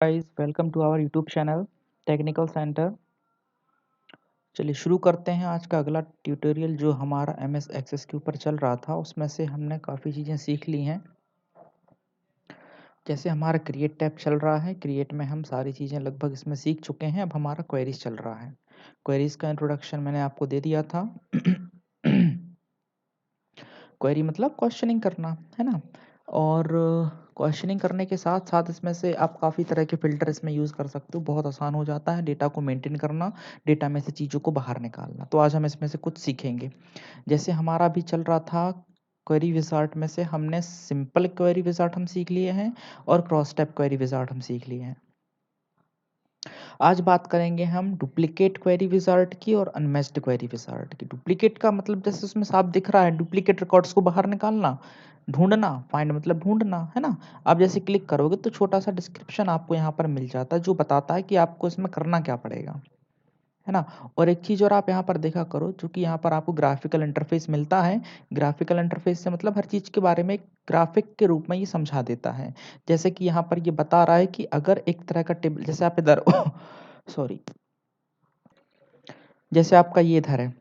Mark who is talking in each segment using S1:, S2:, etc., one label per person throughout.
S1: Guys welcome to our YouTube channel technical centre. चलिए शुरू करते हैं आज का अगला ट्यूटोरियल जो हमारा एमएस एक्सेस के ऊपर चल रहा था। उसमें से हमने काफ़ी चीज़ें सीख ली हैं। जैसे हमारा क्रिएट टैब चल रहा है, क्रिएट में हम सारी चीज़ें लगभग इसमें सीख चुके हैं। अब हमारा क्वेरीज चल रहा है। क्वेरीज का इंट्रोडक्शन मैंने आपको दे दिया था। क्वेरी मतलब क्वेश्चनिंग करना, है ना। और क्वेश्चनिंग करने के साथ साथ इसमें से आप काफ़ी तरह के फ़िल्टर इसमें यूज़ कर सकते हो। बहुत आसान हो जाता है डेटा को मेंटेन करना, डेटा में से चीज़ों को बाहर निकालना। तो आज हम इसमें से कुछ सीखेंगे। जैसे हमारा अभी चल रहा था क्वेरी विज़ार्ड में से हमने सिंपल क्वेरी विज़ार्ड हम सीख लिए हैं और क्रॉस टैब क्वेरी विज़ार्ड हम सीख लिए हैं। आज बात करेंगे हम डुप्लीकेट क्वेरी विज़ार्ड की और अनमैच्ड क्वेरी विज़ार्ड की। डुप्लीकेट का मतलब जैसे उसमें साफ दिख रहा है, डुप्लीकेट रिकॉर्ड्स को बाहर निकालना, ढूंढना, फाइंड मतलब ढूंढना, है ना। आप जैसे क्लिक करोगे तो छोटा सा डिस्क्रिप्शन आपको यहाँ पर मिल जाता है जो बताता है कि आपको इसमें करना क्या पड़ेगा, है ना। और एक चीज़ और आप यहाँ पर देखा करो, चूंकि यहाँ पर आपको ग्राफिकल इंटरफेस मिलता है। ग्राफिकल इंटरफेस से मतलब हर चीज़ के बारे में एक ग्राफिक के रूप में ये समझा देता है। जैसे कि यहाँ पर ये बता रहा है कि अगर एक तरह का टेबल जैसे आप इधर सॉरी, जैसे आपका ये इधर है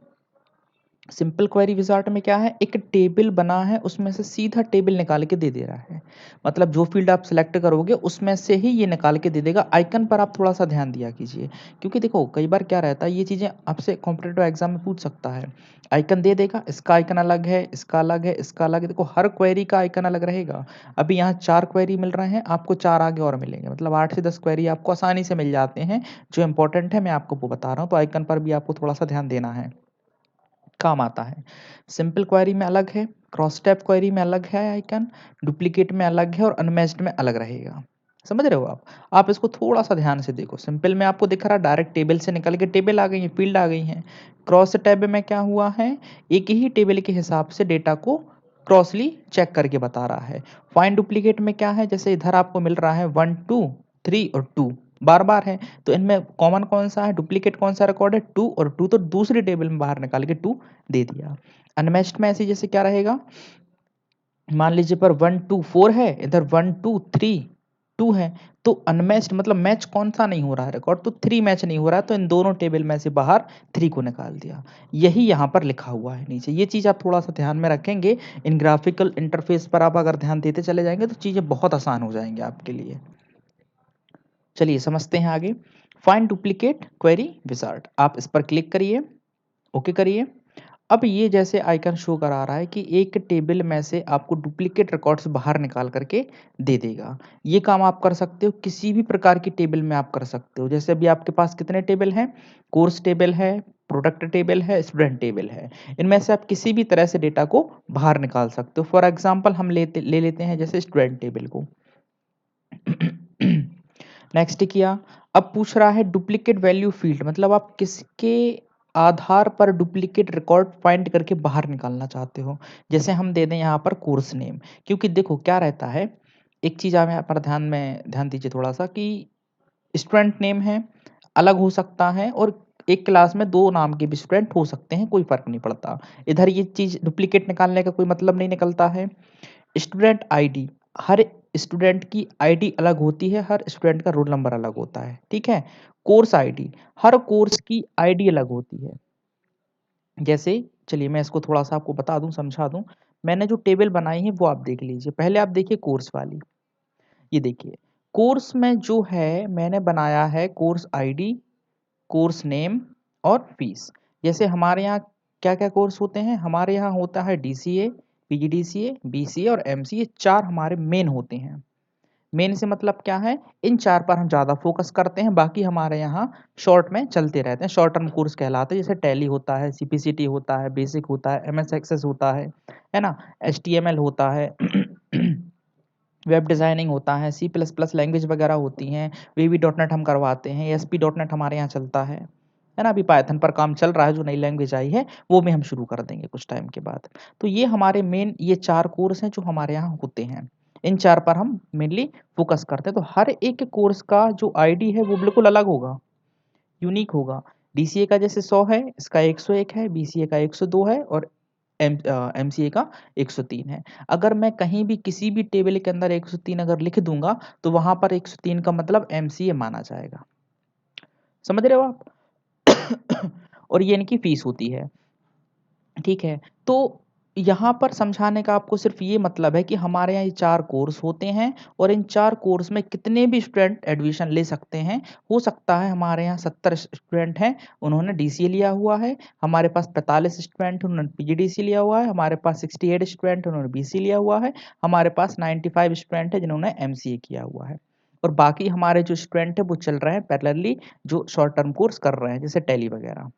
S1: सिंपल क्वेरी विजार्ट में क्या है, एक टेबल बना है, उसमें से सीधा टेबल निकाल के दे दे रहा है। मतलब जो फील्ड आप सिलेक्ट करोगे उसमें से ही ये निकाल के दे देगा। आइकन पर आप थोड़ा सा ध्यान दिया कीजिए, क्योंकि देखो कई बार क्या रहता है, ये चीज़ें आपसे कॉम्पिटेटिव एग्जाम में पूछ सकता है। आइकन दे देगा, इसका आइकन अलग है, इसका अलग है, इसका अलग है। देखो हर क्वेरी का आइकन अलग रहेगा। अभी यहाँ 4 क्वेरी मिल रहे हैं, आपको 4 आगे और मिलेंगे। मतलब 8 से 10 क्वेरी आपको आसानी से मिल जाते हैं। जो इंपॉर्टेंट है मैं आपको वो बता रहा हूँ, तो आइकन पर भी आपको थोड़ा सा ध्यान देना है, काम आता है। सिंपल क्वेरी में अलग है, क्रॉस टैब क्वेरी में अलग है आइकन, डुप्लीकेट में अलग है और अनमैच्ड में अलग रहेगा। समझ रहे हो आप इसको थोड़ा सा ध्यान से देखो। सिंपल में आपको दिख रहा डायरेक्ट टेबल से निकल के टेबल आ गई है, फील्ड आ गई है। क्रॉस टैब में क्या हुआ है, एक ही टेबल के हिसाब से डेटा को क्रॉसली चेक करके बता रहा है। फाइंड डुप्लीकेट में क्या है, जैसे इधर आपको मिल रहा है 1 2 3 और 2 बार बार है, तो इनमें कॉमन कौन सा है, डुप्लीकेट कौन सा रिकॉर्ड है, 2 और 2, तो दूसरी टेबल में बाहर निकाल के 2 दे दिया। अनमैच्ड में ऐसे जैसे क्या रहेगा, मान लीजिए पर 1 2 4 है, इधर 1 2 3 2 है, तो अनमैच्ड मतलब मैच कौन सा नहीं हो रहा है रिकॉर्ड, तो 3 मैच नहीं हो रहा है, तो इन दोनों टेबल में से बाहर 3 को निकाल दिया। यही यहाँ पर लिखा हुआ है नीचे। ये चीज़ आप थोड़ा सा ध्यान में रखेंगे। इन ग्राफिकल इंटरफेस पर आप अगर ध्यान देते चले जाएंगे तो चीज़ें बहुत आसान हो जाएंगी आपके लिए। चलिए समझते हैं आगे। फाइंड डुप्लीकेट क्वेरी विजार्ड, आप इस पर क्लिक करिए, ओके करिए। अब ये जैसे आइकन शो करा रहा है कि एक टेबल में से आपको डुप्लीकेट रिकॉर्ड्स बाहर निकाल करके दे देगा। ये काम आप कर सकते हो, किसी भी प्रकार की टेबल में आप कर सकते हो। जैसे अभी आपके पास कितने टेबल हैं, कोर्स टेबल है, प्रोडक्ट टेबल है, स्टूडेंट टेबल है। इनमें से आप किसी भी तरह से डेटा को बाहर निकाल सकते हो। फॉर एग्जाम्पल हम ले लेते हैं जैसे स्टूडेंट टेबल को। नेक्स्ट किया। अब पूछ रहा है डुप्लीकेट वैल्यू फील्ड, मतलब आप किसके आधार पर डुप्लीकेट रिकॉर्ड फाइंड करके बाहर निकालना चाहते हो। जैसे हम दे दें यहाँ पर कोर्स नेम, क्योंकि देखो क्या रहता है, एक चीज़ आप यहाँ पर ध्यान दीजिए थोड़ा सा, कि स्टूडेंट नेम है, अलग हो सकता है, और एक क्लास में 2 नाम के भी स्टूडेंट हो सकते हैं, कोई फर्क नहीं पड़ता। इधर ये चीज़ डुप्लीकेट निकालने का कोई मतलब नहीं निकलता है। स्टूडेंट आईडी, हर स्टूडेंट की आईडी अलग होती है, हर स्टूडेंट का रोल नंबर अलग होता है, ठीक है। कोर्स आईडी, हर कोर्स की आईडी अलग होती है। जैसे चलिए मैं इसको थोड़ा सा आपको बता दूं, समझा दूं। मैंने जो टेबल बनाई है वो आप देख लीजिए। पहले आप देखिए कोर्स वाली, ये देखिए कोर्स में जो है मैंने बनाया है कोर्स आईडी, कोर्स नेम और फीस। जैसे हमारे यहाँ क्या क्या कोर्स होते हैं, हमारे यहाँ होता है डीसीए, पीजीडीसीए, बीसीए और एमसीए, 4 हमारे मेन होते हैं। मेन से मतलब क्या है, इन 4 पर हम ज़्यादा फोकस करते हैं, बाकी हमारे यहाँ शॉर्ट में चलते रहते हैं, शॉर्ट टर्म कोर्स कहलाते हैं। जैसे टैली होता है, सीपीसीटी होता है, बेसिक होता है, एमएस एक्सेस होता है ना, एचटीएमएल होता है, वेब डिज़ाइनिंग होता है, सी प्लस प्लस लैंग्वेज वगैरह होती हैं, वीवी डॉट नेट हम करवाते हैं, एसपी डॉट नेट हमारे यहाँ चलता है ना। अभी पाइथन पर काम चल रहा है, जो नई लैंग्वेज आई है वो भी हम शुरू कर देंगे कुछ टाइम के बाद। तो ये हमारे मेन ये 4 कोर्स हैं जो हमारे यहाँ होते हैं। इन 4 पर हम मेनली फोकस करते हैं। तो हर एक कोर्स का जो आईडी है वो बिल्कुल अलग होगा, यूनिक होगा। डीसीए का जैसे 100 है, इसका 101 है, बीसीए का 102 है और MCA का 103 है। अगर मैं कहीं भी किसी भी टेबल के अंदर 103 अगर लिख दूंगा तो वहां पर 103 का मतलब MCA माना जाएगा। समझ रहे हो आप? और ये इनकी फीस होती है, ठीक है। तो यहाँ पर समझाने का आपको सिर्फ ये मतलब है कि हमारे यहाँ ये 4 कोर्स होते हैं और इन 4 कोर्स में कितने भी स्टूडेंट एडमिशन ले सकते हैं। हो सकता है हमारे यहाँ 70 स्टूडेंट हैं, उन्होंने DCA लिया हुआ है। हमारे पास 45 स्टूडेंट हैं, उन्होंने PGDCA लिया हुआ है। हमारे पास 68 स्टूडेंट हैं, उन्होंने BCA लिया हुआ है। हमारे पास 95 स्टूडेंट हैं जिन्होंने MCA किया हुआ है। और बाकी हमारे जो स्टूडेंट हैं वो चल रहे हैं पैरेलली, जो शॉर्ट टर्म कोर्स कर रहे हैं जैसे टैली वगैरह,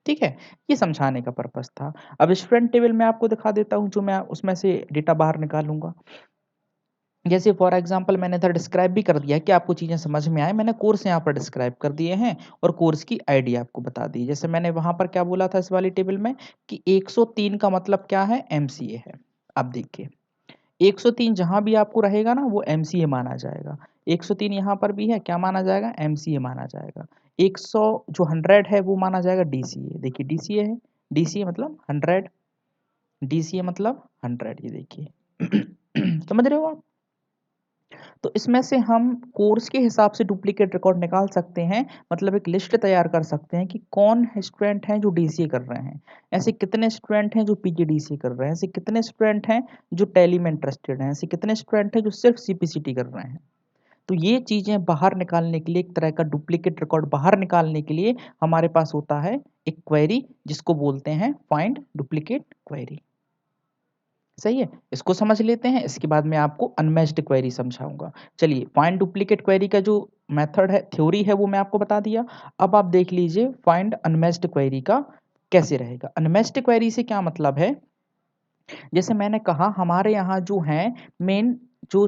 S1: ठीक है। ये समझाने का पर्पस था। अब स्टूडेंट टेबल मैं आपको दिखा देता हूँ, जो मैं उसमें से डेटा बाहर निकालूंगा। जैसे फॉर एग्जांपल मैंने इधर डिस्क्राइब भी कर दिया कि आपको चीज़ें समझ में आए, मैंने कोर्स यहाँ पर डिस्क्राइब कर दिए हैं और कोर्स की आईडी आपको बता दी। जैसे मैंने वहाँ पर क्या बोला था इस वाली टेबल में कि 103 का मतलब क्या है, MCA है। अब देखिए 103 जहाँ भी आपको रहेगा ना वो MCA माना जाएगा। 103 यहाँ पर भी है, क्या माना जाएगा, MCA माना जाएगा। 100 जो 100 है वो माना जाएगा DCA। देखिए DCA है, DCA मतलब 100, DCA मतलब 100, ये देखिए। समझ रहे हो आप? तो इसमें से हम कोर्स के हिसाब से डुप्लीकेट रिकॉर्ड निकाल सकते हैं, मतलब एक लिस्ट तैयार कर सकते हैं कि कौन स्टूडेंट हैं जो DCA कर रहे हैं, ऐसे कितने स्टूडेंट हैं जो PGDCA कर रहे हैं, ऐसे कितने स्टूडेंट हैं जो टैली में इंटरेस्टेड हैं, ऐसे कितने स्टूडेंट हैं जो सिर्फ CPCT कर रहे हैं। तो ये चीज़ें बाहर निकालने के लिए, एक तरह का डुप्लीकेट रिकॉर्ड बाहर निकालने के लिए हमारे पास होता है एक क्वेरी, जिसको बोलते हैं फाइंड डुप्लीकेट क्वेरी। सही है, इसको समझ लेते हैं, इसके बाद मैं आपको अनमैच्ड क्वेरी समझाऊंगा। चलिए, फाइंड डुप्लीकेट क्वेरी का जो मेथड है, थ्योरी है, वो मैं आपको बता दिया। अब आप देख लीजिए फाइंड अनमैच्ड क्वेरी का कैसे रहेगा। अनमैच्ड क्वेरी से क्या मतलब है, जैसे मैंने कहा हमारे यहाँ जो है मेन जो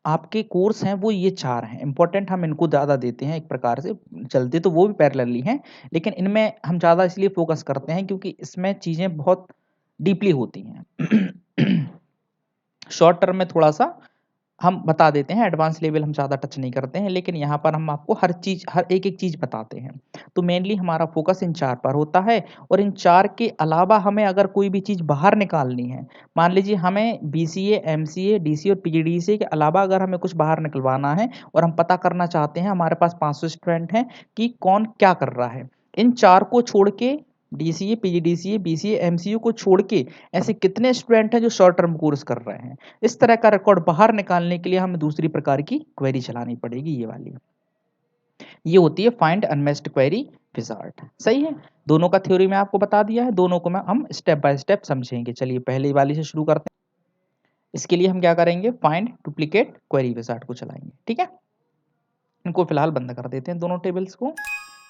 S1: आपके कोर्स हैं वो ये 4 हैं, इंपॉर्टेंट हम इनको ज़्यादा देते हैं, एक प्रकार से चलते तो वो भी पैरेलली हैं, लेकिन इनमें हम ज़्यादा इसलिए फोकस करते हैं क्योंकि इसमें चीज़ें बहुत डीपली होती हैं। शॉर्ट टर्म में थोड़ा सा हम बता देते हैं, एडवांस लेवल हम ज़्यादा टच नहीं करते हैं, लेकिन यहाँ पर हम आपको हर चीज़, हर एक-एक चीज़ बताते हैं। तो मेनली हमारा फ़ोकस इन 4 पर होता है और इन 4 के अलावा हमें अगर कोई भी चीज़ बाहर निकालनी है, मान लीजिए हमें BCA, MCA, DCA और PGDCA के अलावा अगर हमें कुछ बाहर निकलवाना है और हम पता करना चाहते हैं, हमारे पास 500 स्टूडेंट हैं कि कौन क्या कर रहा है। इन 4 को छोड़ के DCA, PGDCA, BCA, MCA को छोड़ के ऐसे कितने स्टूडेंट हैं जो शॉर्ट टर्म कोर्स कर रहे हैं। इस तरह का रिकॉर्ड बाहर निकालने के लिए हमें दूसरी प्रकार की क्वेरी चलानी पड़ेगी, ये वाली। ये होती है फाइंड अनमैच्ड क्वेरी विजार्ड। सही है, दोनों का थ्योरी मैं आपको बता दिया है, दोनों को मैं हम स्टेप बाय स्टेप समझेंगे। चलिए पहले वाली से शुरू करते हैं। इसके लिए हम क्या करेंगे, फाइंड डुप्लीकेट क्वेरी विजार्ड को चलाएंगे, ठीक है। इनको फिलहाल बंद कर देते हैं दोनों टेबल्स को।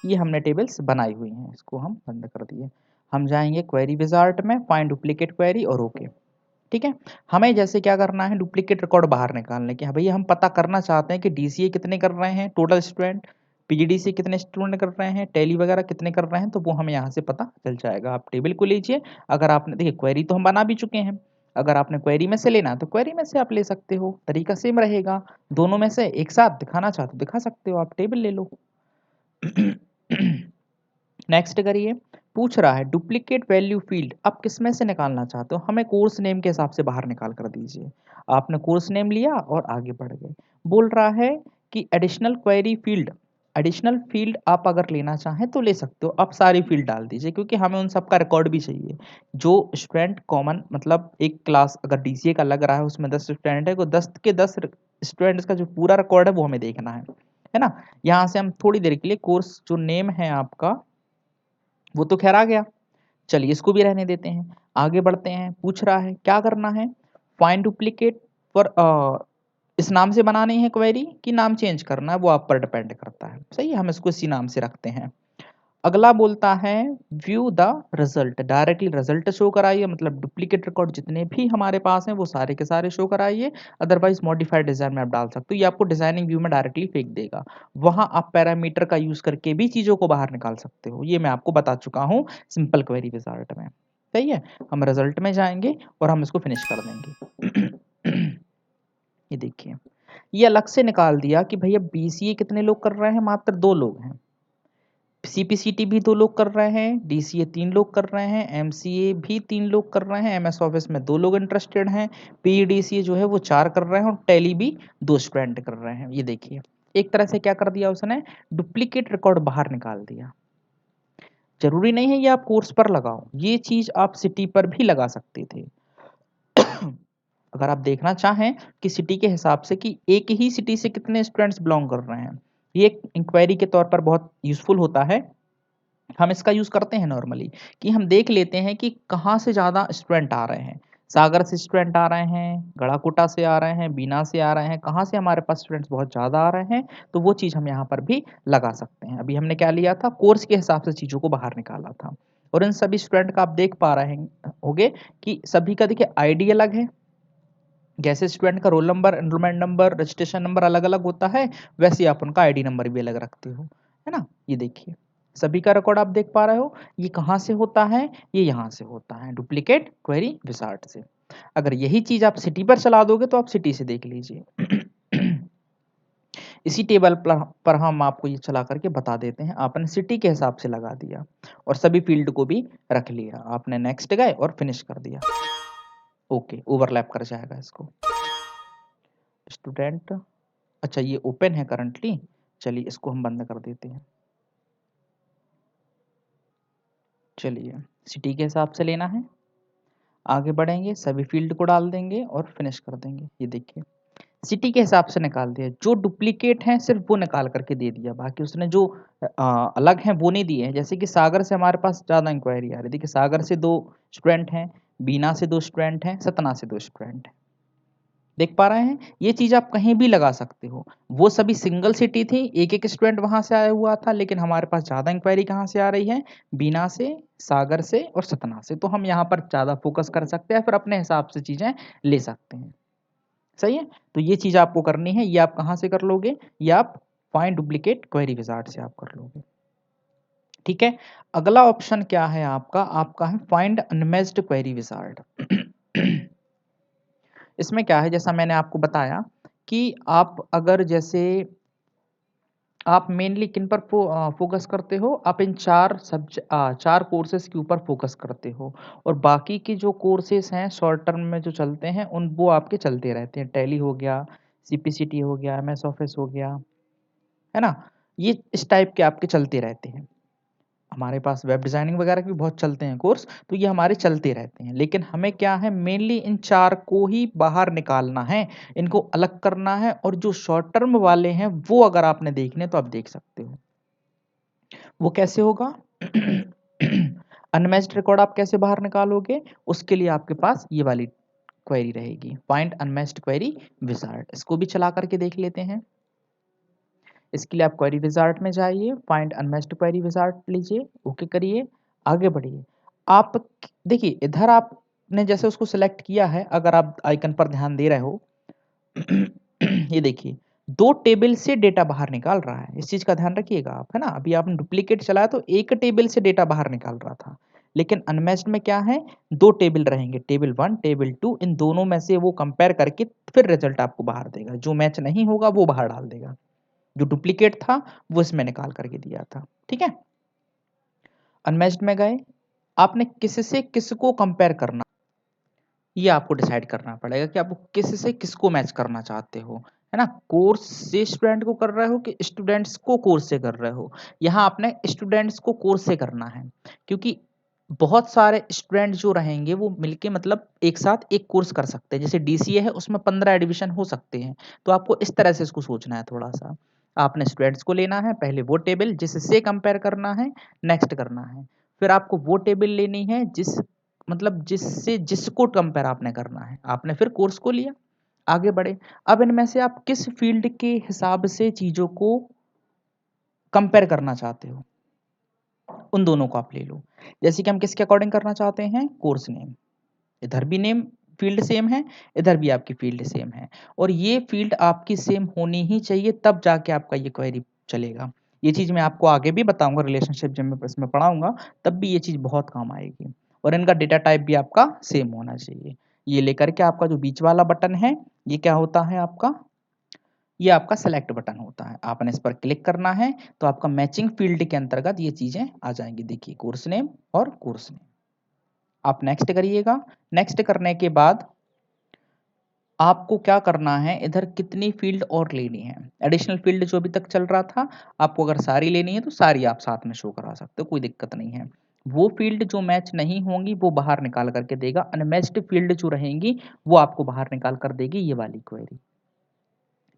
S1: ये हमने टेबल्स बनाई हुई हैं, इसको हम बंद कर दिए। हम जाएंगे क्वेरी विजार्ड में, फाइंड डुप्लीकेट क्वेरी और ओके, ठीक है। हमें जैसे क्या करना है, डुप्लीकेट रिकॉर्ड बाहर निकालने के, भैया हम पता करना चाहते हैं कि DCA कितने कर रहे हैं टोटल स्टूडेंट, PGDCA कितने स्टूडेंट कर रहे हैं, टैली वगैरह कितने कर रहे हैं, तो वो हमें यहाँ से पता चल जाएगा। आप टेबल को लीजिए, अगर आपने, देखिए क्वेरी तो हम बना भी चुके हैं, अगर आपने क्वेरी में से लेना है तो क्वेरी में से आप ले सकते हो, तरीका सेम रहेगा। दोनों में से एक साथ दिखाना चाहते हो दिखा सकते हो, आप टेबल ले लो। नेक्स्ट करिए, पूछ रहा है डुप्लीकेट वैल्यू फील्ड आप किस में से निकालना चाहते हो, हमें कोर्स नेम के हिसाब से बाहर निकाल कर दीजिए। आपने कोर्स नेम लिया और आगे बढ़ गए। बोल रहा है कि additional query field, additional field आप अगर लेना चाहें तो ले सकते हो, आप सारी फील्ड डाल दीजिए क्योंकि हमें उन सब का रिकॉर्ड भी चाहिए। जो स्टूडेंट कॉमन, मतलब एक क्लास अगर DCA का लग रहा है उसमें 10 स्टूडेंट है, तो 10 के 10 स्टूडेंट्स का जो पूरा रिकॉर्ड है वो हमें देखना है ना। यहाँ से हम थोड़ी देर के लिए कोर्स जो नेम है आपका वो तो खैर आ गया, चलिए इसको भी रहने देते हैं। आगे बढ़ते हैं, पूछ रहा है क्या करना है, फाइंड डुप्लीकेट फॉर, इस नाम से बनानी है क्वेरी कि नाम चेंज करना है, वो आप पर डिपेंड करता है। सही है, हम इसको इसी नाम से रखते हैं। अगला बोलता है view the result, directly result show कराइए, मतलब डुप्लीकेट रिकॉर्ड जितने भी हमारे पास हैं वो सारे के सारे शो कराइए। अदरवाइज मॉडिफाइड डिजाइन में आप डाल सकते हो, ये आपको डिजाइनिंग व्यू में डायरेक्टली फेंक देगा। वहां आप पैरामीटर का यूज करके भी चीजों को बाहर निकाल सकते हो, ये मैं आपको बता चुका हूँ सिंपल क्वेरी विजार्ट में। सही है, हम रिजल्ट में जाएंगे और हम इसको फिनिश कर देंगे। ये देखिए, ये अलग से निकाल दिया कि भैया BCA कितने लोग कर रहे हैं, मात्र 2 लोग हैं। CPCT भी 2 लोग कर रहे हैं, DCA 3 लोग कर रहे हैं, MCA भी 3 लोग कर रहे हैं, MS ऑफिस में 2 लोग इंटरेस्टेड हैं, PEDCA जो है वो 4 कर रहे हैं और टैली भी 2 स्टूडेंट कर रहे हैं। ये देखिए एक तरह से क्या कर दिया उसने, डुप्लीकेट रिकॉर्ड बाहर निकाल दिया। जरूरी नहीं है ये आप कोर्स पर लगाओ, ये चीज आप सिटी पर भी लगा सकते थे। अगर आप देखना चाहें कि सिटी के हिसाब से कि एक ही सिटी से कितने स्टूडेंट्स बिलोंग कर रहे हैं, ये एक इंक्वायरी के तौर पर बहुत यूजफुल होता है। हम इसका यूज करते हैं नॉर्मली कि हम देख लेते हैं कि कहाँ से ज़्यादा स्टूडेंट आ रहे हैं। सागर से स्टूडेंट आ रहे हैं, गढ़ाकोटा से आ रहे हैं, बीना से आ रहे हैं, कहाँ से हमारे पास स्टूडेंट्स बहुत ज़्यादा आ रहे हैं, तो वो चीज़ हम यहाँ पर भी लगा सकते हैं। अभी हमने क्या लिया था, कोर्स के हिसाब से चीज़ों को बाहर निकाला था। और इन सभी स्टूडेंट का आप देख पा रहे होंगे कि सभी का देखिए आईडी अलग है। जैसे स्टूडेंट का roll number, enrolment number, registration number अलग अलग होता है, वैसे आप उनका आईडी नंबर भी अलग रखते हो, है ना। ये देखिए सभी का रिकॉर्ड आप देख पा रहे हो। ये कहाँ से होता है, ये यहाँ से होता है, डुप्लीकेट क्वेरी विजार्ड से। अगर यही चीज आप सिटी पर चला दोगे तो आप सिटी से देख लीजिए। इसी टेबल पर हम आपको ये चला करके बता देते हैं। आपने सिटी के हिसाब से लगा दिया और सभी फील्ड को भी रख लिया, आपने नेक्स्ट गए और फिनिश कर दिया। ओके, ओवरलैप कर जाएगा इसको। स्टूडेंट, अच्छा ये ओपन है करंटली, चलिए इसको हम बंद कर देते हैं। चलिए सिटी के हिसाब से लेना है, आगे बढ़ेंगे, सभी फील्ड को डाल देंगे और फिनिश कर देंगे। ये देखिए सिटी के हिसाब से निकाल दिया, जो डुप्लीकेट हैं सिर्फ वो निकाल करके दे दिया, बाकी उसने जो अलग हैं वो नहीं दिए हैं। जैसे कि सागर से हमारे पास ज़्यादा इंक्वायरी आ रही, देखिए सागर से 2 स्टूडेंट हैं, बीना से 2 स्टूडेंट हैं, सतना से 2 स्टूडेंट हैं। देख पा रहे हैं, ये चीज आप कहीं भी लगा सकते हो। वो सभी सिंगल सिटी थी, एक एक स्टूडेंट वहां से आया हुआ था, लेकिन हमारे पास ज्यादा इंक्वायरी कहाँ से आ रही है, बीना से, सागर से और सतना से, तो हम यहाँ पर ज्यादा फोकस कर सकते हैं, फिर अपने हिसाब से चीजें ले सकते हैं। सही है, तो ये चीज आपको करनी है। ये आप कहाँ से कर लोगे, ये आप फाइंड डुप्लीकेट क्वेरी विजार्ड से आप कर लोगे। ठीक है, अगला ऑप्शन क्या है आपका, आपका है फाइंड अनमैच्ड क्वेरी विजार्ड। इसमें क्या है, जैसा मैंने आपको बताया कि आप अगर जैसे आप मेनली किन पर फोकस करते हो, आप इन 4 कोर्सेज के ऊपर फोकस करते हो, और बाकी के जो कोर्सेज हैं शॉर्ट टर्म में जो चलते हैं उन वो आपके चलते रहते हैं। टैली हो गया, CPCT हो गया, MS ऑफिस हो गया, है ना, ये इस टाइप के आपके चलते रहते हैं। हमारे पास वेब डिजाइनिंग वगैरह के भी बहुत चलते हैं कोर्स, तो ये हमारे चलते रहते हैं, लेकिन हमें क्या है, मेनली इन 4 को ही बाहर निकालना है, इनको अलग करना है। और जो शॉर्ट टर्म वाले हैं वो अगर आपने देखने तो आप देख सकते हो। वो कैसे होगा, अनमैच्ड रिकॉर्ड आप कैसे बाहर निकालोगे, उसके लिए आपके पास ये वाली क्वेरी रहेगी, फाइंड अनमैच्ड क्वेरी विजार्ड। इसको भी चला करके देख लेते हैं। इसके लिए आप क्वेरी विजार्ड में जाइए, फाइंड अनमैच्ड क्वेरी विजार्ड लीजिए, ओके करिए, आगे बढ़िए। आप देखिए इधर आपने जैसे उसको सिलेक्ट किया है, अगर आप आइकन पर ध्यान दे रहे हो, ये देखिए 2 टेबल से डेटा बाहर निकाल रहा है, इस चीज का ध्यान रखिएगा आप, है ना। अभी आपने डुप्लीकेट चलाया तो एक टेबल से डेटा बाहर निकाल रहा था, लेकिन अनमैच्ड में क्या है, 2 टेबल रहेंगे, टेबल 1 टेबल 2, इन दोनों में से वो कंपेयर करके फिर रिजल्ट आपको बाहर देगा, जो मैच नहीं होगा वो बाहर डाल देगा, जो डुप्लीकेट था वो इसमें निकाल करके दिया था। ठीक है, अनमैच्ड में गए, आपने किससे किसको कंपेयर करना, ये आपको डिसाइड करना पड़ेगा कि आपको किस से किसको मैच करना चाहते हो, है ना। कोर्स से स्टूडेंट को कर रहे हो कि स्टूडेंट्स को कोर्स से कर रहे हो। यहाँ आपने स्टूडेंट्स को कोर्स से करना है, क्योंकि बहुत सारे स्टूडेंट जो रहेंगे वो मिलके मतलब एक साथ एक कोर्स कर सकते हैं। जैसे DCA है उसमें 15 एडमिशन हो सकते हैं, तो आपको इस तरह से इसको सोचना है थोड़ा सा। आपने स्टूडेंट्स को लेना है, पहले वो टेबल जिससे कंपेयर करना है, नेक्स्ट करना है, फिर आपको वो टेबल लेनी है जिस मतलब जिससे जिसको कंपेयर आपने करना है, आपने फिर कोर्स को लिया, आगे बढ़े। अब इनमें से आप किस फील्ड के हिसाब से चीजों को कंपेयर करना चाहते हो, उन दोनों को आप ले लो। जैसे कि हम किसके अकॉर्डिंग करना चाहते हैं, कोर्स नेम, इधर भी नेम फील्ड सेम है, इधर भी आपकी फील्ड सेम है, और ये फील्ड आपकी सेम होनी ही चाहिए, तब जाके आपका ये क्वेरी चलेगा। ये चीज मैं आपको आगे भी बताऊंगा, रिलेशनशिप जब मैं इसमें पढ़ाऊंगा तब भी ये चीज बहुत काम आएगी। और इनका डेटा टाइप भी आपका सेम होना चाहिए। ये लेकर के आपका जो बीच वाला बटन है, ये क्या होता है आपका ये आपका सेलेक्ट बटन होता है, आपने इस पर क्लिक करना है तो आपका मैचिंग फील्ड के अंतर्गत ये चीजें आ जाएंगी। देखिए कोर्स नेम और कोर्स नेम। आप नेक्स्ट करिएगा। नेक्स्ट करने के बाद आपको क्या करना है, इधर कितनी फील्ड और लेनी है। एडिशनल फील्ड जो अभी तक चल रहा था, आपको अगर सारी लेनी है तो सारी आप साथ में शो करा सकते हो, कोई दिक्कत नहीं है। वो फील्ड जो मैच नहीं होंगी वो बाहर निकाल करके देगा। अनमैच्ड फील्ड जो रहेंगी वो आपको बाहर निकाल कर देगी ये वाली क्वेरी।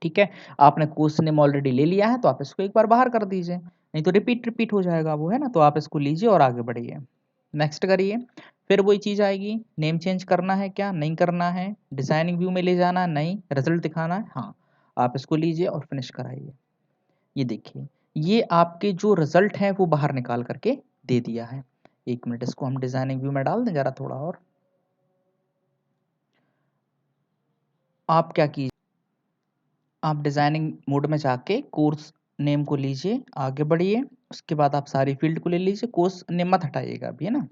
S1: ठीक है, आपने कोर्स नेम ऑलरेडी ले लिया है तो आप इसको एक बार बाहर कर दीजिए, नहीं तो रिपीट रिपीट हो जाएगा वो, है ना। तो आप इसको लीजिए और आगे बढ़िए, नेक्स्ट करिए। फिर वही चीज आएगी, नेम चेंज करना है क्या, नहीं करना है। डिजाइनिंग व्यू में ले जाना है, नहीं। रिजल्ट दिखाना है, हाँ। आप इसको लीजिए और फिनिश कराइए। ये देखिए, ये आपके जो रिजल्ट है वो बाहर निकाल करके दे दिया है। एक मिनट, इसको हम डिजाइनिंग व्यू में डाल दें जरा थोड़ा और। आप क्या कीजिए, आप डिजाइनिंग मोड में जाके कोर्स नेम को लीजिए, आगे बढ़िए। उसके बाद आप सारी फील्ड को ले लीजिए, कोर्स नेम मत हटाइएगा अभी, है ना।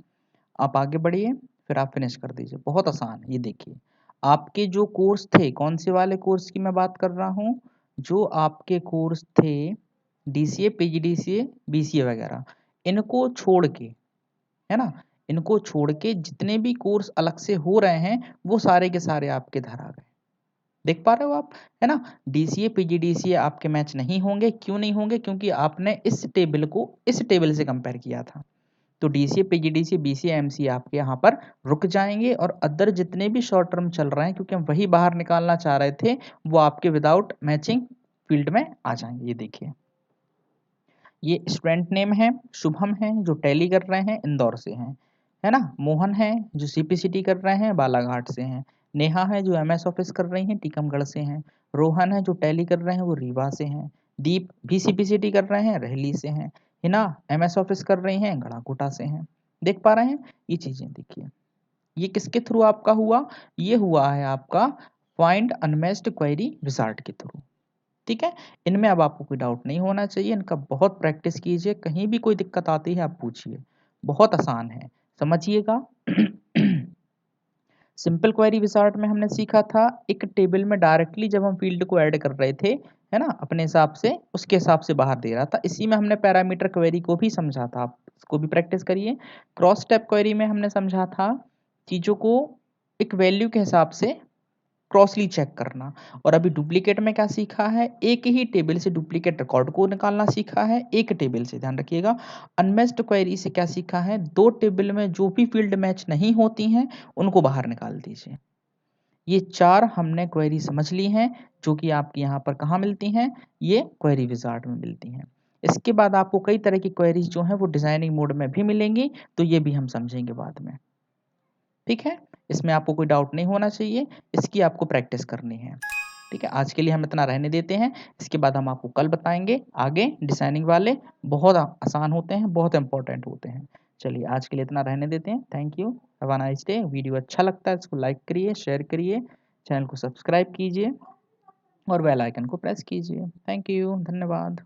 S1: आप आगे बढ़िए, फिर आप फिनिश कर दीजिए। बहुत आसान है। ये देखिए, आपके जो कोर्स थे, कौन से वाले कोर्स की मैं बात कर रहा हूँ, जो आपके कोर्स थे डीसीए, पीजीडीसीए, बीसीए वगैरह, इनको छोड़ के, है ना, इनको छोड़ के जितने भी कोर्स अलग से हो रहे हैं वो सारे के सारे आपके इधर आ गए। देख पा रहे हो आप, है ना। डीसीए पीजीडीसीए आपके मैच नहीं होंगे। क्यों नहीं होंगे, क्योंकि आपने इस टेबल को इस टेबल से कंपेयर किया था। तो डीसीए पीजीडीसीए बीसीए एमसीए आपके यहाँ पर रुक जाएंगे, और अदर जितने भी शॉर्ट टर्म चल रहे हैं, क्योंकि हम वही बाहर निकालना चाह रहे थे, वो आपके विदाउट मैचिंग फील्ड में आ जाएंगे। ये देखिए, ये स्टूडेंट नेम है, शुभम है जो टैली कर रहे हैं, इंदौर से हैं, है ना। मोहन है जो सीपीसीटी कर रहे हैं, बालाघाट से हैं। नेहा है जो एमएस ऑफिस कर रही हैं, टीकमगढ़ से हैं। रोहन है जो टैली कर रहे हैं, वो रीवा से हैं। दीप भी सीपीसीटी कर रहे हैं, रहली से हैं। हिना एमएस ऑफिस कर रही हैं, गढ़ाकोटा से हैं। देख पा रहे हैं ये चीजें। देखिए, ये किसके थ्रू आपका हुआ, ये हुआ है आपका फाइंड अनमैच्ड क्वेरी विजार्ड के थ्रू। ठीक है, इनमें अब आपको कोई डाउट नहीं होना चाहिए। इनका बहुत प्रैक्टिस कीजिए, कहीं भी कोई दिक्कत आती है आप पूछिए, बहुत आसान है, समझिएगा। सिंपल क्वेरी विजार्ड में हमने सीखा था, एक टेबल में डायरेक्टली जब हम फील्ड को ऐड कर रहे थे, है ना, अपने हिसाब से, उसके हिसाब से बाहर दे रहा था। इसी में हमने पैरामीटर क्वेरी को भी समझा था, आप इसको भी प्रैक्टिस करिए। क्रॉस टैब क्वेरी में हमने समझा था चीजों को एक वैल्यू के हिसाब से क्रॉसली चेक करना। और अभी डुप्लीकेट में क्या सीखा है, एक ही टेबल से डुप्लीकेट रिकॉर्ड को निकालना सीखा है, एक टेबल से, ध्यान रखिएगा। अनमैच्ड क्वेरी से क्या सीखा है, दो टेबल में जो भी फील्ड मैच नहीं होती हैं उनको बाहर निकाल दीजिए। ये चार हमने क्वेरी समझ ली हैं, जो कि आपकी यहाँ पर कहाँ मिलती हैं, ये क्वेरी विजार्ड में मिलती हैं। इसके बाद आपको कई तरह की क्वेरीज जो हैं वो डिजाइनिंग मोड में भी मिलेंगी, तो ये भी हम समझेंगे बाद में। ठीक है, इसमें आपको कोई डाउट नहीं होना चाहिए, इसकी आपको प्रैक्टिस करनी है। ठीक है, आज के लिए हम इतना रहने देते हैं। इसके बाद हम आपको कल बताएंगे आगे डिजाइनिंग वाले, बहुत आसान होते हैं, बहुत इंपॉर्टेंट होते हैं। चलिए आज के लिए इतना रहने देते हैं। Thank you, have a nice day. Video अच्छा लगता है इसको लाइक करिए, शेयर करिए, चैनल को सब्सक्राइब कीजिए और बेल आइकन को प्रेस कीजिए। थैंक यू, धन्यवाद।